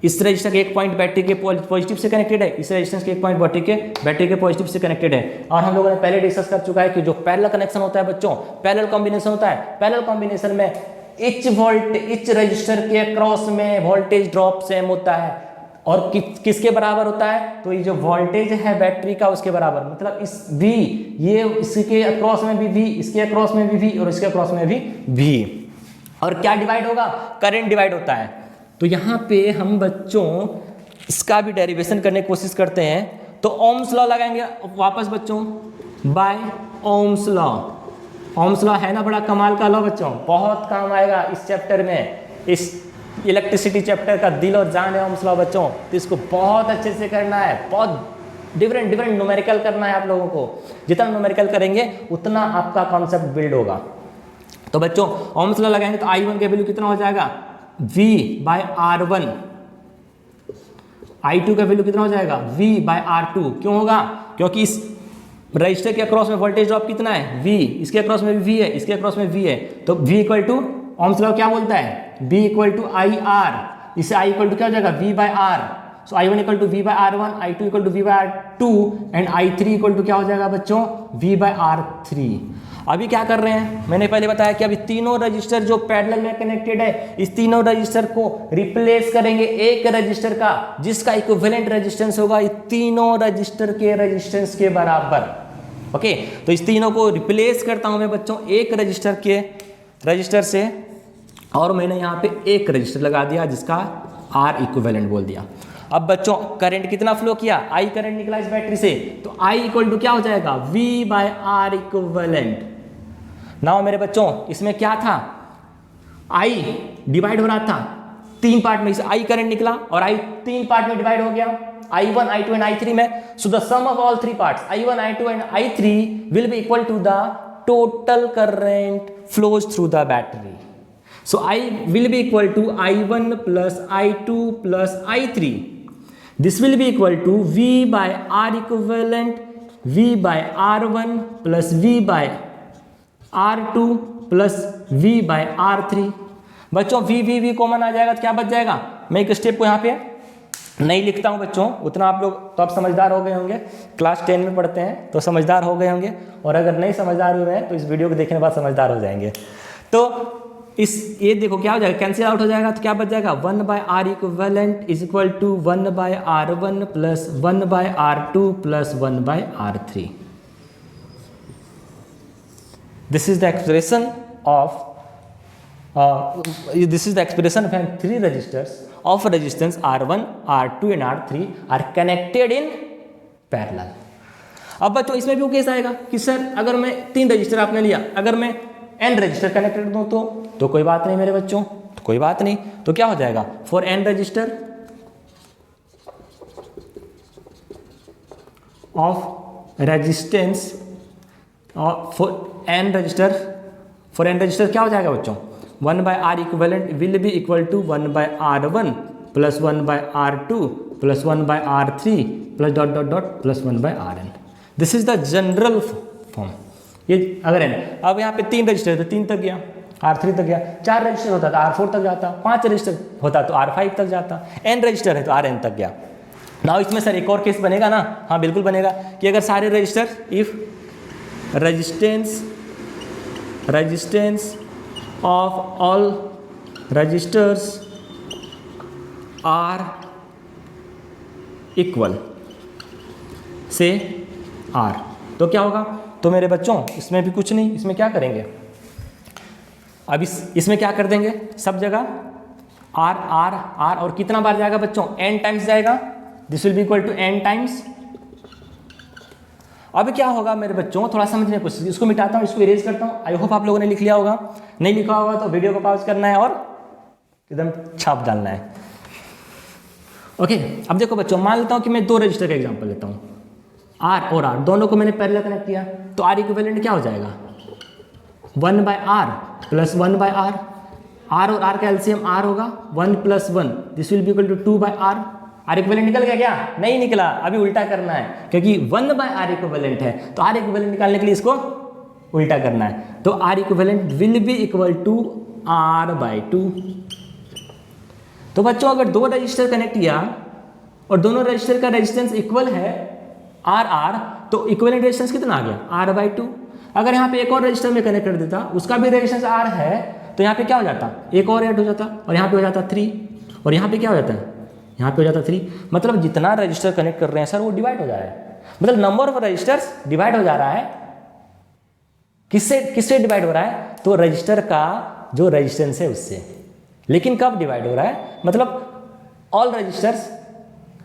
इस रजिस्टर के एक पॉइंट बैटरी के पॉजिटिव से कनेक्टेड है, इस रेजिस्टेंस के एक पॉइंट बैटरी के पॉजिटिव से कनेक्टेड है। और हम लोगों ने पहले डिस्कस कर चुका है कि जो पैरेलल कनेक्शन होता है बच्चों, पैरेलल कॉम्बिनेशन होता है, पैरेलल कॉम्बिनेशन में इच रजिस्टर के क्रॉस में वोल्टेज ड्रॉप सेम होता है और किसके बराबर होता है, तो ये जो वोल्टेज है बैटरी का उसके बराबर, मतलब इस V, ये इसके अक्रॉस में भी V, इसके अक्रॉस में भी V और इसके अक्रॉस में भी V। और क्या डिवाइड होगा, करंट डिवाइड होता है। तो यहाँ पे हम बच्चों इसका भी डेरिवेशन करने की कोशिश करते हैं। तो ओम्स लॉ लगाएंगे वापस बच्चों, by Ohm's law. Ohm's law है ना बड़ा कमाल का लॉ बच्चों, बहुत काम आएगा इस चैप्टर में, इस इलेक्ट्रिसिटी चैप्टर का दिल और जान है ओम्स लॉ बच्चों। तो इसको बहुत अच्छे से करना है, बहुत डिफरेंट न्यूमेरिकल करना है आप लोगों को। जितना न्यूमेरिकल करेंगे उतना आपका कॉन्सेप्ट बिल्ड होगा। तो बच्चों ओम्स लॉ लगाएंगे तो I1 का वैल्यू कितना हो जाएगा, V/R1। I2 का वैल्यू कितना हो जाएगा, V/R2। क्यों होगा, क्योंकि इस रजिस्टर के अक्रॉस में वोल्टेज ड्रॉप कितना है, V, इसके अक्रॉस में भी V है, इसके अक्रॉस में V है। तो V equal to, Ohm's law क्या बोलता है, V इक्वल टू IR, इससे I इक्वल टू क्या हो जाएगा, V/R। So I1 equal to V/R1, I2 equal to V/R2 and I3 equal to क्या हो जाएगा बच्चों, V/R3। अभी क्या कर रहे हैं, मैंने पहले बताया कि अभी तीनों रजिस्टर जो पैरेलल में कनेक्टेड है, इस तीनों रजिस्टर को रिप्लेस करेंगे एक रजिस्टर का जिसका इक्विवेलेंट रेजिस्टेंस होगा ये तीनों रजिस्टर के रेजिस्टेंस के बराबर। ओके, तो इस तीनों को रिप्लेस करता हूं मैं बच्चों एक रजिस्टर से, और मैंने यहाँ पे एक रजिस्टर लगा दिया जिसका R इक्विवेलेंट बोल दिया। अब बच्चों करंट कितना फ्लो किया, I करंट निकला इस बैटरी से, तो I इक्वल टू क्या हो जाएगा, V/R इक्विवेलेंट। नाउ मेरे बच्चों इसमें क्या था, I डिवाइड हो रहा था तीन पार्ट में, इसे I करंट निकला और I तीन पार्ट में डिवाइड हो गया, I1, I2 एंड I3 में। So the sum of all three parts I1, I2 and I3 will be equal to the total current flows through the battery. So I will be equal to I1 plus I2 plus I3. This will be equal to V/R equivalent, V/R1 plus V/R2 plus V/R3। बच्चों V common आ जाएगा तो क्या बच जाएगा, मैं एक step को यहाँ पे नहीं लिखता हूँ बच्चों, उतना आप लोग तो आप समझदार हो गए होंगे, क्लास 10 में पढ़ते हैं तो समझदार हो गए होंगे, और अगर नहीं समझदार हुए हैं तो इस वीडियो को देखने के बाद समझदार हो जाएंगे। तो ये देखो क्या हो जाएगा, कैंसिल आउट हो जाएगा तो क्या बच जाएगा, 1/R equivalent is equal to 1/R1 plus 1/R2 plus 1/R3। This is the expression of three resistors of resistance R1, R2 and R3 are connected in parallel। अब बच्चों इसमें भी वो केस आएगा कि सर अगर मैं तीन रजिस्टर आपने लिया, अगर मैं n रजिस्टर कनेक्टेड दूं तो कोई बात नहीं मेरे बच्चों, तो कोई बात नहीं, तो क्या हो जाएगा, for n resistor of resistance for n resistor क्या हो जाएगा बच्चों, 1/R equivalent will be equal to 1/R1 plus 1/R2 plus 1/R3 plus dot dot dot plus 1/Rn। This is the general form. ये अगर n, अब यहाँ पे तीन रजिस्टर तो 3 तक गया, R3 तक गया, 4 रजिस्टर होता तो R4 तक जाता, 5 रजिस्टर होता तो R5 तक जाता, n रजिस्टर है तो Rn तक गया। नाउ इसमें सर एक और केस बनेगा ना, हाँ बिल्कुल बनेगा, कि अगर सारे register if resistance of all registers are equal से R, तो क्या होगा, तो मेरे बच्चों इसमें भी कुछ नहीं, इसमें क्या करेंगे, अब इसमें क्या कर देंगे, सब जगह R R R, और कितना बार जाएगा बच्चों, n टाइम्स जाएगा, this will be equal to n times. अब क्या होगा मेरे बच्चों, थोड़ा समझने की कोशिश, इसको मिटाता हूँ, इसको इरेज करता हूँ। आई होप आप लोगों ने लिख लिया होगा, नहीं लिखा होगा तो वीडियो को पॉज करना है और एकदम छाप डालना है। ओके, अब देखो बच्चों, मान लेता हूँ कि मैं 2 रजिस्टर का एग्जांपल लेता हूँ, R और R, दोनों को मैंने पैरेलल कनेक्ट किया, तो R इक्विवेलेंट क्या हो जाएगा, 1/R प्लस 1/R, R और R का एलसीएम R होगा 1 plus 1, this will be equal to 2/R। R equivalent निकल गया क्या, नहीं निकला, अभी उल्टा करना है, क्योंकि 1/R इक्विवेलेंट है तो R इक्विवेलेंट निकालने के लिए इसको उल्टा करना है, तो R equivalent will be equal to R/2। तो बच्चों अगर दो रजिस्टर कनेक्ट किया और दोनों रजिस्टर का रेजिस्टेंस इक्वल है आर आर, तो इक्विवेलेंट रेजिस्टेंस कितना आ गया R/2। अगर यहाँ पे एक और रजिस्टर में कनेक्ट कर देता, उसका भी रेजिस्टेंस R है, तो यहाँ पे क्या हो जाता, एक और ऐड हो जाता और यहाँ पे हो जाता 3, और यहाँ पे क्या हो जाता है, यहाँ पे हो जाता 3। मतलब जितना रजिस्टर कनेक्ट कर रहे हैं सर वो डिवाइड हो जा रहा है, मतलब नंबर ऑफ रजिस्टर्स डिवाइड हो जा रहा है। किससे डिवाइड हो रहा है, तो रजिस्टर का जो रेजिस्टेंस है उससे। लेकिन कब डिवाइड हो रहा है, मतलब ऑल रजिस्टर्स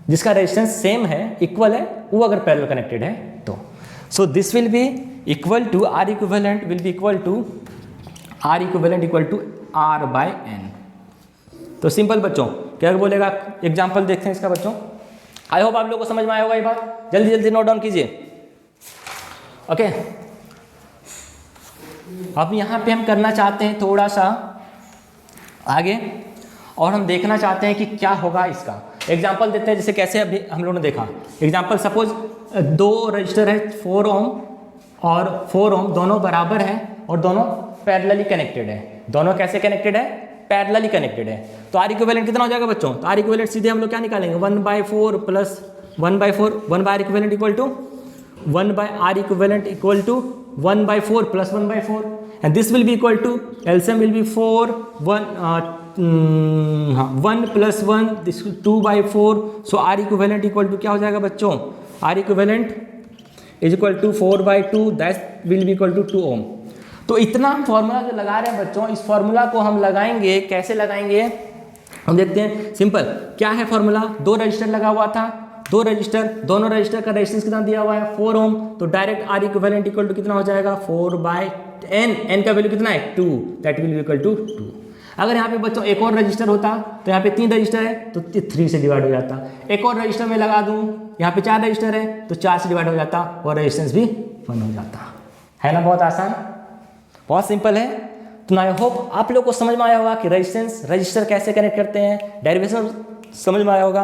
जिसका रेजिस्टेंस सेम है, इक्वल है, वो अगर पैरेलल कनेक्टेड है तो। So this will be equal to R equivalent will be equal to R equivalent equal to R/N। तो सिंपल बच्चों, क्या बोलेगा, एग्जाम्पल देखते हैं इसका बच्चों। आई होप आप लोगों को समझ में आया होगा ये बात, जल्दी जल्दी नोट डाउन कीजिए। ओके, अब यहाँ पे हम करना चाहते हैं थोड़ा सा आगे, और हम देखना चाहते हैं कि क्या होगा इसका। एग्जाम्पल देते हैं, जैसे कैसे अभी हम लोगों ने देखा। एग्जाम्पल सपोज दो रजिस्टर है 4 ओम और 4 ओम, दोनों बराबर है और दोनों पैरेलली कनेक्टेड है। दोनों कैसे कनेक्टेड है, पैरेलली कनेक्टेड है। तो R इक्विवेलेंट कितना हो जाएगा बच्चों, तो R इक्विवेलेंट सीधे हम लोग क्या निकालेंगे, 1/4 plus 1/4, 1/R equivalent equal to 1/R equivalent equal to 1/4 plus 1/4, and this will be equal to LCM will be 4 1 plus 1 this 2/4। So R equivalent equal to क्या हो जाएगा बच्चों, R equivalent is equal to 4/2 that will be equal to 2 ohm. तो इतना हम formula जो लगा रहे हैं बच्चों, इस फॉर्मूला को हम लगाएंगे, कैसे लगाएंगे हम देखते हैं। सिंपल क्या है फॉर्मूला, दो रजिस्टर लगा हुआ था, दो रजिस्टर, दोनों रजिस्टर का रेजिस्टेंस कितना दिया हुआ है 4 ओम, तो direct R equivalent equal to कितना हो जाएगा 4/n, n का वैल्यू कितना है 2, that will be equal to 2। अगर यहाँ पे बच्चों एक और रजिस्टर होता तो यहाँ पे 3 रजिस्टर है तो 3 से डिवाइड हो जाता। एक और रजिस्टर में लगा दूँ, यहाँ पे 4 रजिस्टर है तो 4 से डिवाइड हो जाता और रेजिस्टेंस भी 1 हो जाता है ना। बहुत आसान, बहुत सिंपल है। तो आई होप आप लोग को समझ में आया होगा कि रेजिस्टेंस रजिस्टर कैसे कनेक्ट करते हैं, डेरिवेशन समझ में आया होगा।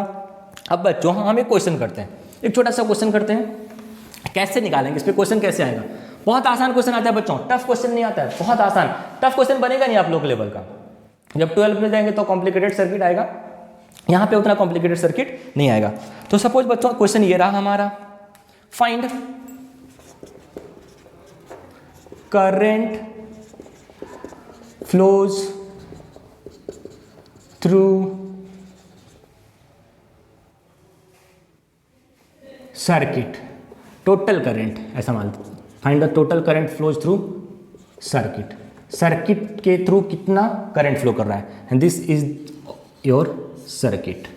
अब बच्चों हम एक क्वेश्चन करते हैं, एक छोटा सा क्वेश्चन करते हैं, कैसे निकालेंगे इस पर क्वेश्चन कैसे आएगा। बहुत आसान क्वेश्चन आता है बच्चों, टफ क्वेश्चन नहीं आता है, बहुत आसान। टफ क्वेश्चन बनेगा नहीं आप लोग लेवल का, जब 12 में जाएंगे तो कॉम्प्लिकेटेड सर्किट आएगा, यहाँ पे उतना कॉम्प्लिकेटेड सर्किट नहीं आएगा। तो सपोज बच्चों क्वेश्चन ये रहा हमारा, find current flows through circuit, total current ऐसा मान लो, find the total current flows through circuit, circuit के थ्रू कितना करंट फ्लो कर रहा है, and this is your circuit.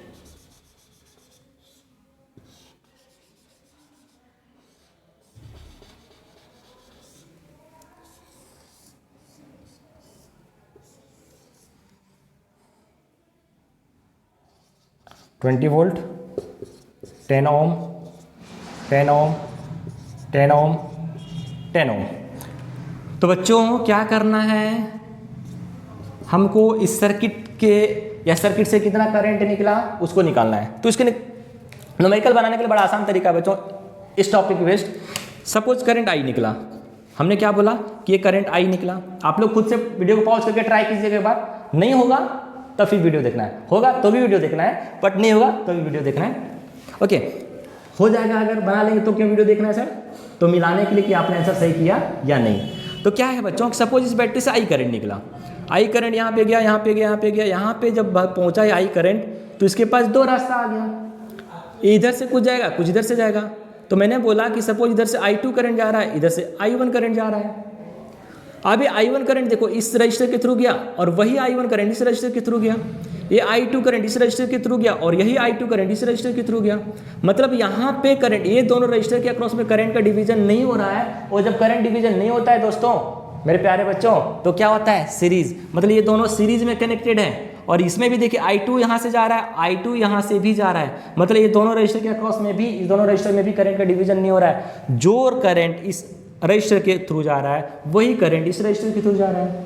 Twenty volt, 10 ohm, 10 ohm, 10 ohm, 10 ohm. तो बच्चों क्या करना है हमको, इस सर्किट के या सर्किट से कितना करंट निकला उसको निकालना है। तो इसके न्यूमेरिकल बनाने के लिए बड़ा आसान तरीका है बच्चों, इस topic based. Suppose current I निकला, हमने क्या बोला कि ये करंट आई निकला। आप लोग खुद से वीडियो को पॉज करके ट्राई कीजिएगा एक बार, नहीं होगा तब फिर वीडियो देखना है, होगा तो भी वीडियो देखना है, बट नहीं होगा तो भी वीडियो देखना है। ओके, हो जाएगा अगर बना लेंगे तो क्यों वीडियो देखना है सर, तो मिलाने के लिए कि आपने आंसर सही किया या नहीं। तो क्या है बच्चों, सपोज इस बैटरी से आई करंट निकला, आई करंट यहाँ पे गया, यहाँ पे गया, यहाँ पे गया, यहाँ पे जब पहुँचा है आई करंट, तो इसके पास दो रास्ता आ गया, इधर से कुछ जाएगा कुछ इधर से जाएगा। तो मैंने बोला कि सपोज इधर से I2 करंट जा रहा है, इधर से I1 करंट जा रहा है। अभी I1 करंट देखो इस रजिस्टर के थ्रू गया और वही I1 करंट इस रजिस्टर के थ्रू गया, ये I2 करंट इस रजिस्टर के थ्रू गया और यही I2 करंट इस रजिस्टर के थ्रू गया। मतलब यहाँ पे करंट, ये दोनों रजिस्टर के अक्रॉस में करंट का डिवीजन नहीं हो रहा है, और जब करंट डिवीजन नहीं होता है दोस्तों मेरे प्यारे बच्चों, तो क्या होता है सीरीज, मतलब ये दोनों सीरीज में कनेक्टेड हैं। और इसमें भी देखिए I2 यहाँ से जा रहा है, I2 यहाँ से भी जा रहा है, मतलब ये दोनों रजिस्टर के अक्रॉस में भी, इस दोनों रजिस्टर में भी करंट का डिवीजन नहीं हो रहा है। जो करंट इस रजिस्टर के थ्रू जा रहा है वही करंट इस रजिस्टर के थ्रू जा रहा है,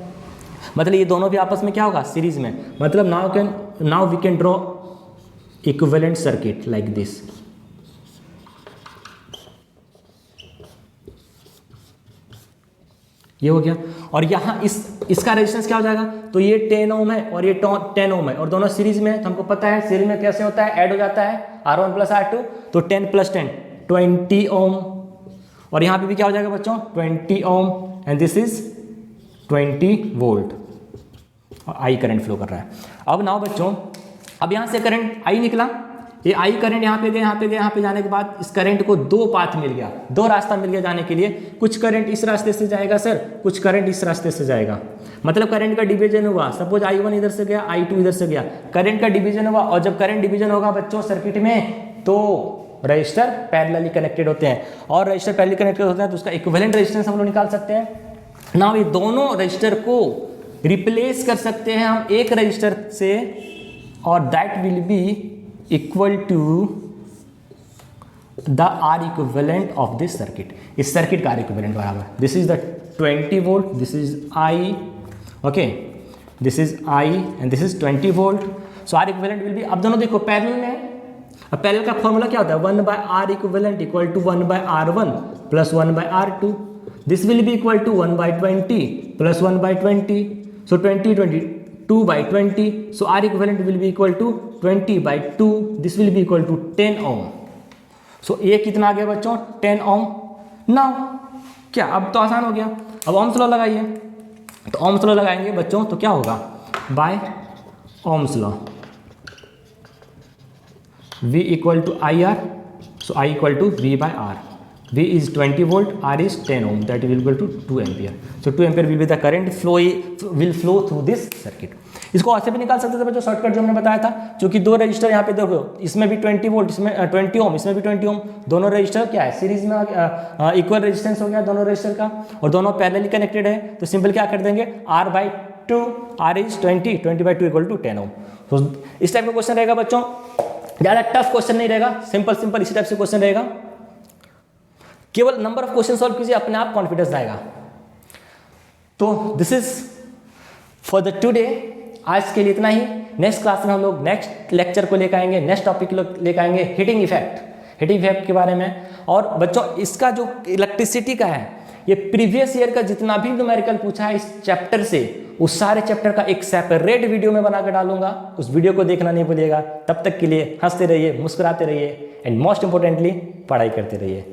मतलब ये दोनों भी आपस में क्या होगा सीरीज में। मतलब now we can draw equivalent circuit like this. ये हो गया। और यहाँ इसका रेजिस्टेंस क्या हो जाएगा, तो ये 10 ओम है और ये 10 ओम है, और दोनों सीरीज में है, तो हमको पता है सीरीज में कैसे होता है, ऐड हो जाता है R1 प्लस R2, तो 10 प्लस 10 20 ओम, और यहाँ पे भी क्या हो जाएगा बच्चों 20 ओम, एंड दिस इज 20 वोल्ट, और आई करंट फ्लो कर रहा है। अब नाउ बच्चों, अब यहाँ से करंट आई निकला, ये आई करंट यहाँ पे गया, यहाँ पे गया, यहाँ पे जाने के बाद इस करंट को दो पाथ मिल गया, दो रास्ता मिल गया जाने के लिए। कुछ करंट इस रास्ते से जाएगा सर, कुछ करंट इस रास्ते से जाएगा, मतलब करंट का डिवीजन हुआ। सपोज I1 इधर से गया, I2 इधर से गया, करंट का डिवीजन हुआ। और जब करंट डिवीजन होगा बच्चों सर्किट में, तो रजिस्टर पैरेलली कनेक्टेड होते हैं, और रजिस्टर पैरेलली कनेक्टेड होते हैं तो उसका इक्विवेलेंट रेजिस्टेंस हम लोग निकाल सकते हैं ना। ये दोनों रजिस्टर को रिप्लेस कर सकते हैं हम एक रजिस्टर से, और that will be equal to the R equivalent of this circuit. इस सर्किट का आर इक्विवेलेंट बराबर, this is the 20 volt, this is I, okay, this is I and this is 20 volt. So R equivalent will be, अब दोनों देखो parallel में, अब parallel का formula क्या होता है, 1 by R equivalent equal to 1 by R1 plus 1 by R2। This will be equal to 1 by 20 plus 1 by 20, so 2 by 20, so R equivalent will be equal to 20 by 2, this will be equal to 10 ohm. So ये कितना आ गया बच्चों 10 ohm। Now क्या, अब तो आसान हो गया, अब ओम्स लॉ लगाइए। तो ओम्स लॉ लगाएंगे बच्चों तो क्या होगा, by Ohm's law V equal to IR, so I equal to V by R। V is 20 volt, R is 10 ohm, that will equal to 2 ampere. So 2 ampere will be the current will flow through this circuit. इसको ऐसे भी निकाल सकते थे बच्चों, shortcut जो हमने बताया था, क्योंकि दो रजिस्टर यहाँ पे देखो, इसमें भी 20 वोल्ट, इसमें 20 ओम, इसमें भी 20 ओम, दोनों रजिस्टर क्या है सीरीज में, इक्वल रेजिस्टेंस हो गया दोनों रजिस्टर का, और दोनों पैरेलली कनेक्टेड है। तो सिंपल क्या कर देंगे, R/2, R is 20 by 2 equal to 10 ohm. तो इस टाइप का क्वेश्चन रहेगा बच्चों, ज़्यादा टफ क्वेश्चन नहीं रहेगा, सिंपल इसी टाइप से क्वेश्चन रहेगा। केवल नंबर ऑफ क्वेश्चन सॉल्व कीजिए, अपने आप कॉन्फिडेंस आएगा। तो this is for the today, आज के लिए इतना ही। नेक्स्ट क्लास में हम लोग नेक्स्ट लेक्चर को लेकर आएंगे, नेक्स्ट टॉपिक लेकर आएंगे हीटिंग इफेक्ट के बारे में। और बच्चों इसका जो इलेक्ट्रिसिटी का है, ये प्रीवियस ईयर का जितना भी न्यूमेरिकल पूछा है इस चैप्टर से, उस सारे चैप्टर का एक सेपरेट वीडियो में बना कर डालूंगा, उस वीडियो को देखना नहीं भूलिएगा। तब तक के लिए हंसते रहिए, मुस्कुराते रहिए, एंड मोस्ट इंपॉर्टेंटली पढ़ाई करते रहिए।